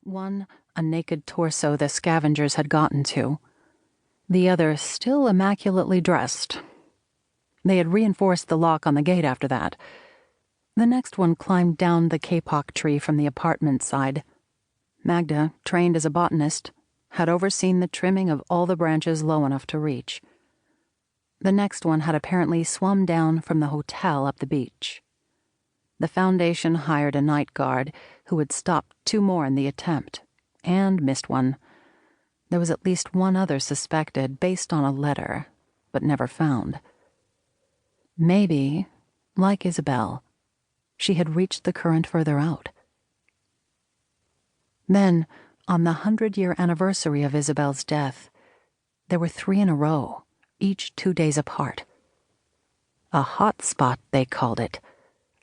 One, a naked torso the scavengers had gotten to. The other, still immaculately dressed. They had reinforced the lock on the gate after that. The next one climbed down the kapok tree from the apartment side. Magda, trained as a botanist, had overseen the trimming of all the branches low enough to reach. The next one had apparently swum down from the hotel up the beach. The Foundation hired a night guard who had stopped 2 more in the attempt, and missed one. There was at least one other suspected based on a letter, but never found. Maybe, like Isobel, she had reached the current further out. Then, on the 100-year anniversary of Isabel's death, there were 3 in a row, each 2 days apart. A hot spot, they called it,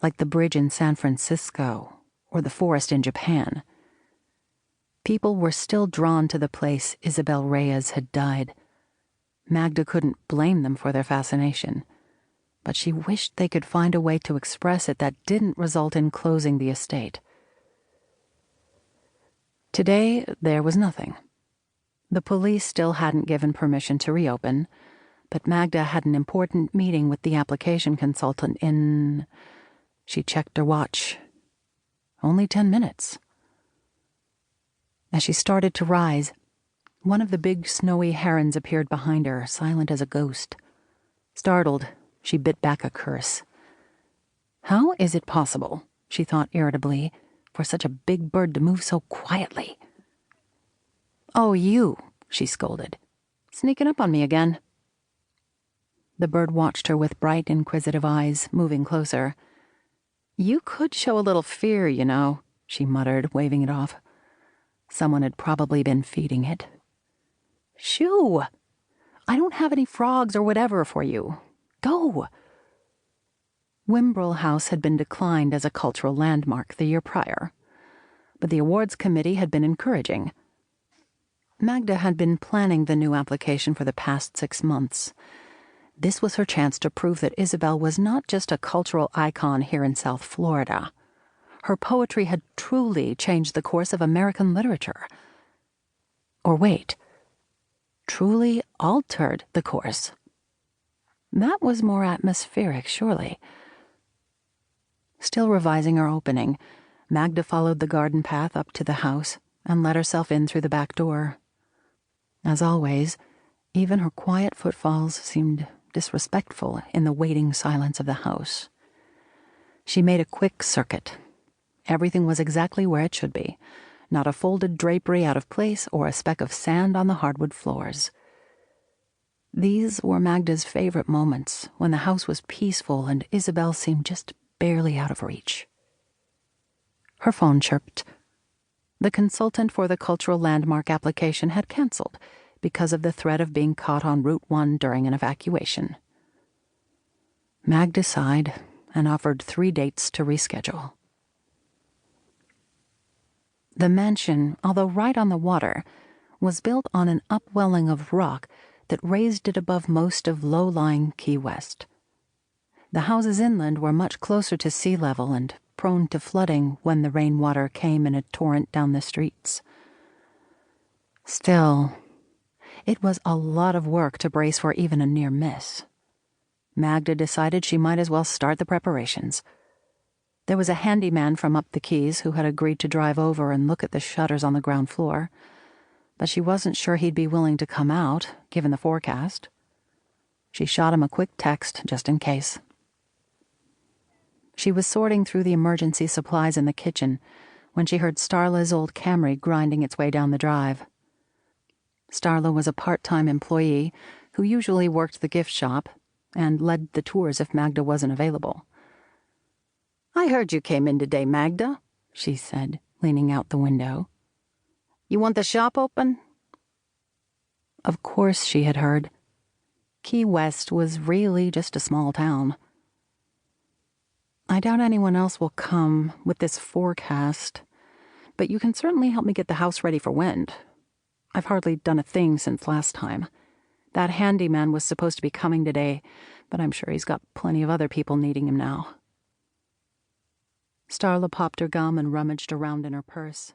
like the bridge in San Francisco or the forest in Japan. People were still drawn to the place Isobel Reyes had died. Magda couldn't blame them for their fascination, but she wished they could find a way to express it that didn't result in closing the estate. Today, there was nothing. The police still hadn't given permission to reopen, but Magda had an important meeting with the application consultant in... She checked her watch. Only 10 minutes. As she started to rise, one of the big snowy herons appeared behind her, silent as a ghost. Startled, she bit back a curse. How is it possible, she thought irritably, for such a big bird to move so quietly? "Oh, you," she scolded. "Sneaking up on me again." The bird watched her with bright, inquisitive eyes, moving closer. "You could show a little fear, you know," she muttered, waving it off. Someone had probably been feeding it. "Shoo! I don't have any frogs or whatever for you. Go!" Whimbrel House had been declined as a cultural landmark the year prior, but the awards committee had been encouraging. Magda had been planning the new application for the past 6 months. This was her chance to prove that Isobel was not just a cultural icon here in South Florida. Her poetry had truly changed the course of American literature. Or wait, truly altered the course. That was more atmospheric, surely. Still revising her opening, Magda followed the garden path up to the house and let herself in through the back door. As always, even her quiet footfalls seemed disrespectful in the waiting silence of the house. She made a quick circuit. Everything was exactly where it should be, not a folded drapery out of place or a speck of sand on the hardwood floors. These were Magda's favorite moments, when the house was peaceful and Isobel seemed just barely out of reach. Her phone chirped. The consultant for the cultural landmark application had canceled because of the threat of being caught on Route 1 during an evacuation. Magda sighed and offered 3 dates to reschedule. The mansion, although right on the water, was built on an upwelling of rock that raised it above most of low-lying Key West. The houses inland were much closer to sea level and prone to flooding when the rainwater came in a torrent down the streets. Still, it was a lot of work to brace for even a near miss. Magda decided she might as well start the preparations. There was a handyman from up the Keys who had agreed to drive over and look at the shutters on the ground floor, but she wasn't sure he'd be willing to come out, given the forecast. She shot him a quick text, just in case. She was sorting through the emergency supplies in the kitchen when she heard Starla's old Camry grinding its way down the drive. Starla was a part-time employee who usually worked the gift shop and led the tours if Magda wasn't available. "I heard you came in today, Magda," she said, leaning out the window. "You want the shop open?" Of course she had heard. Key West was really just a small town. "I doubt anyone else will come with this forecast, but you can certainly help me get the house ready for wind. I've hardly done a thing since last time. That handyman was supposed to be coming today, but I'm sure he's got plenty of other people needing him now." Starla popped her gum and rummaged around in her purse.